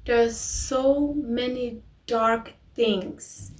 There's so many dark things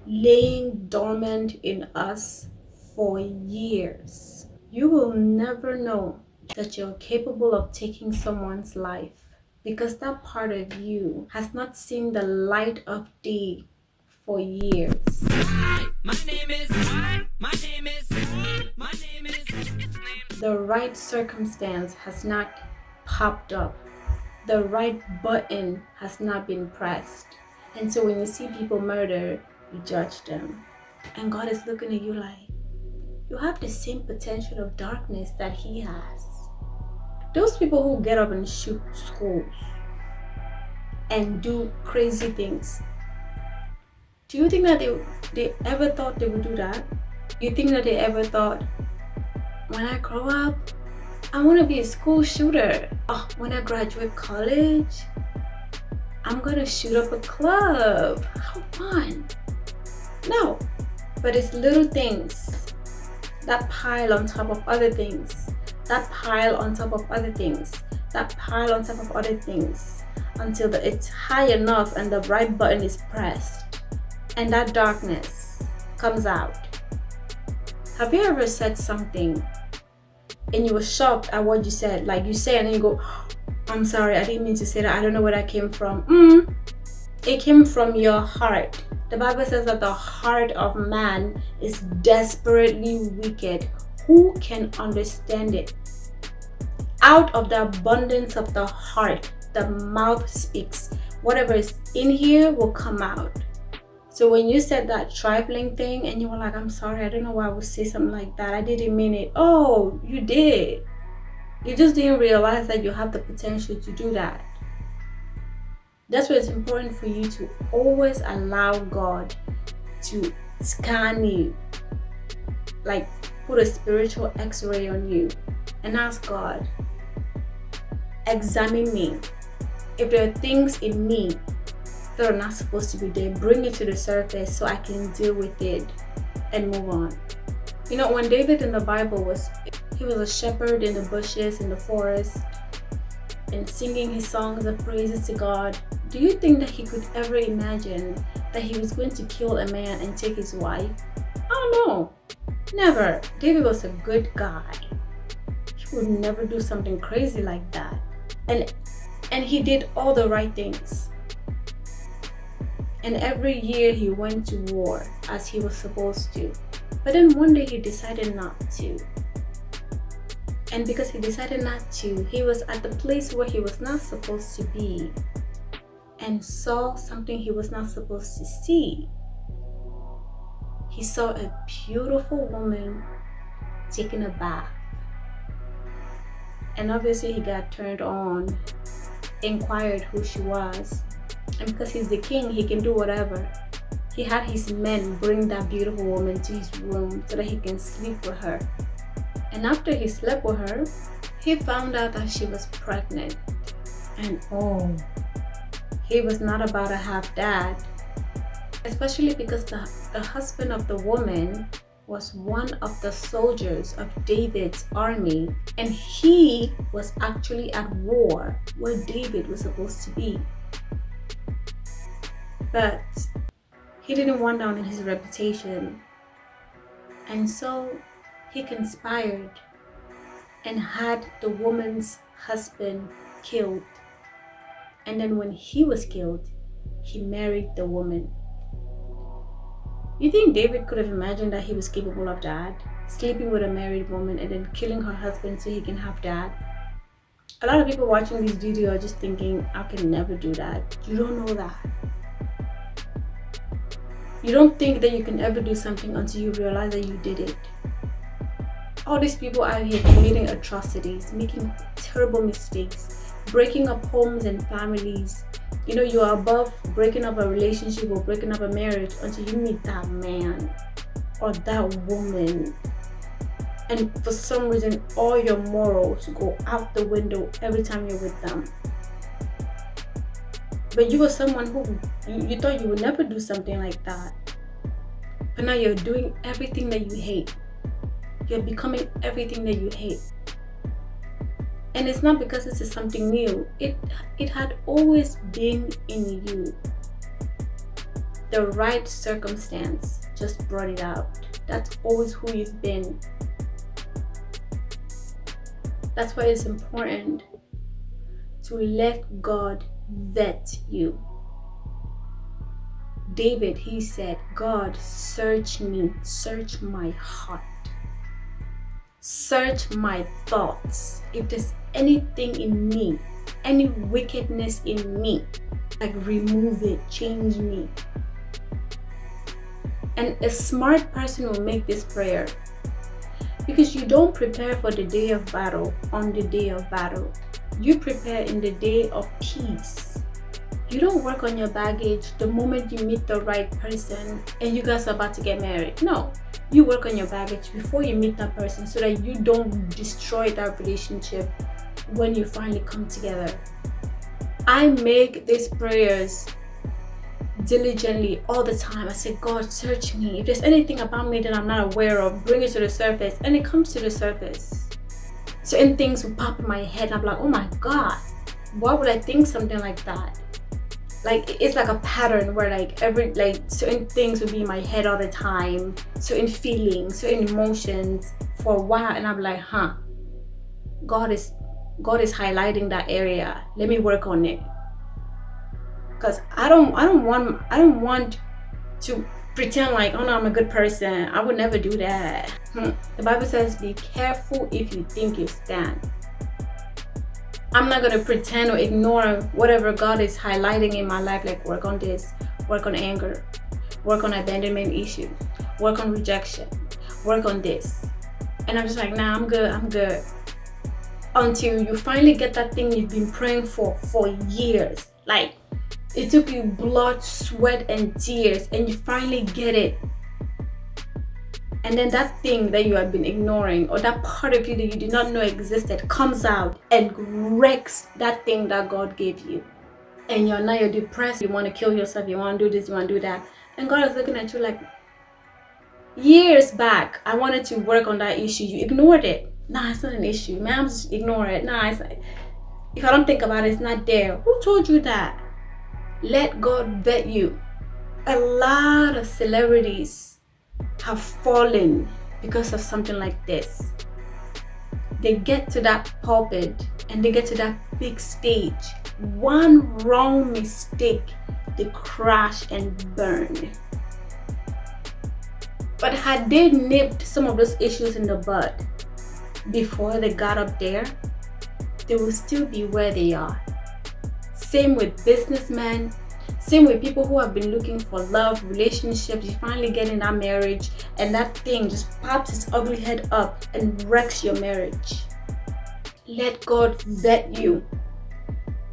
laying dormant in us for years. You will never know that you're capable of taking someone's life because that part of you has not seen the light of day for years. The right circumstance has not popped up. The right button has not been pressed. And so when you see people murder, you judge them. And God is looking at you like, you have the same potential of darkness that He has. Those people who get up and shoot schools and do crazy things, do you think that they ever thought they would do that? You think that they ever thought, when I grow up, I want to be a school shooter. Oh, when I graduate college, I'm gonna shoot up a club. How fun. No, but it's little things that pile on top of other things, that pile on top of other things, that pile on top of other things until it's high enough and the right button is pressed and that darkness comes out. Have you ever said something and you were shocked at what you said? Like you say and then you go, I'm sorry, I didn't mean to say that. I don't know where that came from. It came from your heart. The Bible says that the heart of man is desperately wicked. Who can understand it? Out of the abundance of the heart, the mouth speaks. Whatever is in here will come out. So when you said that trifling thing and you were like, I'm sorry, I don't know why I would say something like that. I didn't mean it. Oh, you did. You just didn't realize that you have the potential to do that. That's why it's important for you to always allow God to scan you, like put a spiritual x-ray on you and ask God, examine me. If there are things in me that are not supposed to be there, bring it to the surface so I can deal with it and move on. You know, when David in the Bible he was a shepherd in the bushes, in the forest, and singing his songs of praises to God, do you think that he could ever imagine that he was going to kill a man and take his wife? Oh no, never. David was a good guy. He would never do something crazy like that. And he did all the right things. And every year he went to war as he was supposed to. But then one day he decided not to. And because he decided not to, he was at the place where he was not supposed to be and saw something he was not supposed to see. He saw a beautiful woman taking a bath. And obviously he got turned on, inquired who she was. And because he's the king, he can do whatever. He had his men bring that beautiful woman to his room so that he can sleep with her. And after he slept with her, he found out that she was pregnant. And oh, he was not about to have that. Especially because the husband of the woman was one of the soldiers of David's army. And he was actually at war where David was supposed to be. But he didn't want down in his reputation. And so he conspired and had the woman's husband killed. And then when he was killed, he married the woman. You think David could have imagined that he was capable of that? Sleeping with a married woman and then killing her husband so he can have that? A lot of people watching this video are just thinking, I can never do that. You don't know that. You don't think that you can ever do something until you realize that you did it. All these people out here committing atrocities, making terrible mistakes, breaking up homes and families. You know, you are above breaking up a relationship or breaking up a marriage until you meet that man or that woman. And for some reason, all your morals go out the window every time you're with them. But you were someone who, you thought you would never do something like that. But now you're doing everything that you hate. You're becoming everything that you hate. And it's not because this is something new. It had always been in you. The right circumstance just brought it out. That's always who you've been. That's why it's important to let God vet you. David, he said, God, search me, search my heart. Search my thoughts. If there's anything in me, any wickedness in me, like remove it, change me. And a smart person will make this prayer, because you don't prepare for the day of battle on the day of battle. You prepare in the day of peace. You don't work on your baggage the moment you meet the right person and you guys are about to get married. No. You work on your baggage before you meet that person so that you don't destroy that relationship when you finally come together. I make these prayers diligently all the time. I say, God, search me. If there's anything about me that I'm not aware of, bring it to the surface. And it comes to the surface. Certain things will pop in my head and I'm like, oh my God, why would I think something like that? Like, it's like a pattern where certain things will be in my head all the time, certain feelings, certain emotions for a while, and I'm like, God is highlighting that area. Let me work on it. Because I don't want to pretend like, oh no, I'm a good person. I would never do that. The Bible says, be careful if you think you stand. I'm not going to pretend or ignore whatever God is highlighting in my life, like work on this, work on anger, work on abandonment issues, work on rejection, work on this. And I'm just like, nah, I'm good. Until you finally get that thing you've been praying for years. Like, it took you blood, sweat, and tears, and you finally get it. And then that thing that you have been ignoring, or that part of you that you did not know existed, comes out and wrecks that thing that God gave you. And you're depressed, you want to kill yourself, you want to do this, you want to do that. And God is looking at you like, years back, I wanted to work on that issue. You ignored it. Nah, it's not an issue. Man, I'm just ignore it. Nah, it's not. If I don't think about it, it's not there. Who told you that? Let God vet you. A lot of celebrities have fallen because of something like this. They get to that pulpit and they get to that big stage. One wrong mistake, they crash and burn. But had they nipped some of those issues in the bud before they got up there, they will still be where they are. Same with businessmen. Same with people who have been looking for love, relationships. You finally get in that marriage and that thing just pops its ugly head up and wrecks your marriage. Let God vet you.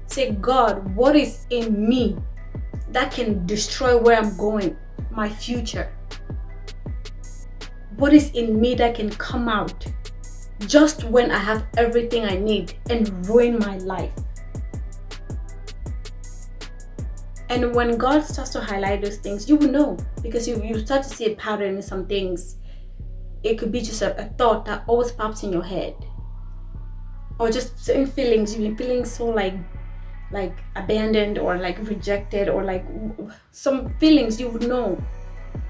Say, God, what is in me that can destroy where I'm going, my future? What is in me that can come out just when I have everything I need and ruin my life? And when God starts to highlight those things, you will know, because you start to see a pattern in some things. It could be just a thought that always pops in your head, or just certain feelings. You've been feeling so like abandoned or like rejected, or like some feelings you would know.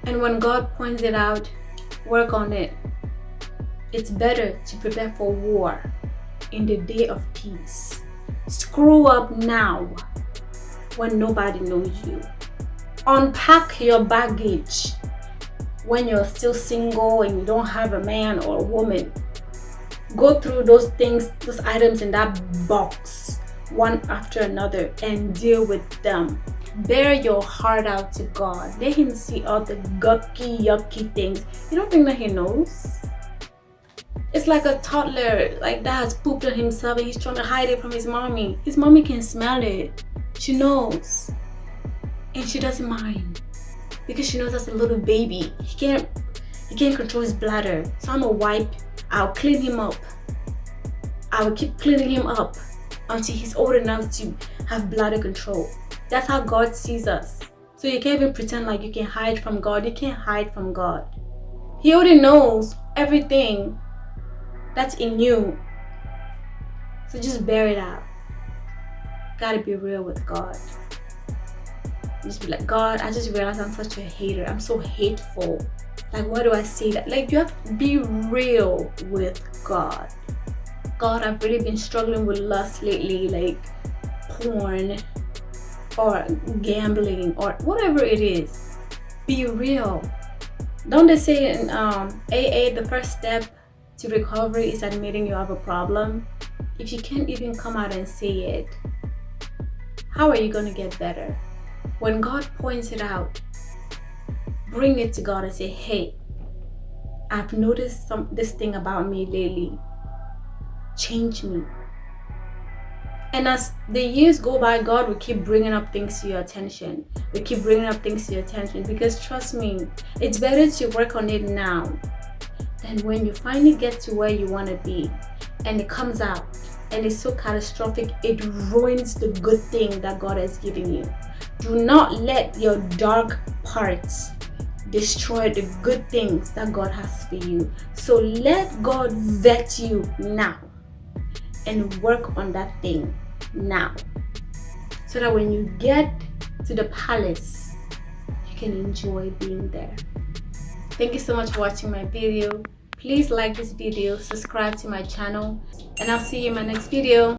And when God points it out, work on it. It's better to prepare for war in the day of peace. Screw up now when nobody knows you. Unpack your baggage when you're still single and you don't have a man or a woman. Go through those things, those items in that box, one after another, and deal with them. Bear your heart out to God. Let Him see all the yucky things. You don't think that He knows? It's like a toddler that has pooped on himself and he's trying to hide it from his mommy. His mommy can smell it. She knows. And she doesn't mind. Because she knows that's a little baby. He can't control his bladder. So I'm gonna wipe. I'll clean him up. I will keep cleaning him up until he's old enough to have bladder control. That's how God sees us. So you can't even pretend like you can hide from God. You can't hide from God. He already knows everything that's in you. So just bear it out. Gotta be real with God. Just be like, God, I just realized I'm such a hater. I'm so hateful. Like, why do I say that? Like, you have to be real with God. God, I've really been struggling with lust lately, like porn or gambling or whatever it is. Be real. Don't they say in AA, the first step to recovery is admitting you have a problem? If you can't even come out and say it, how are you going to get better? When God points it out, bring it to God and say, hey, I've noticed this thing about me lately. Change me. And as the years go by, God will keep bringing up things to your attention. We keep bringing up things to your attention, because trust me, it's better to work on it now than when you finally get to where you want to be and it comes out and it's so catastrophic, it ruins the good thing that God has given you. Do not let your dark parts destroy the good things that God has for you. So let God vet you now and work on that thing now, so that when you get to the palace, you can enjoy being there. Thank you so much for watching my video. Please like this video, subscribe to my channel, and I'll see you in my next video.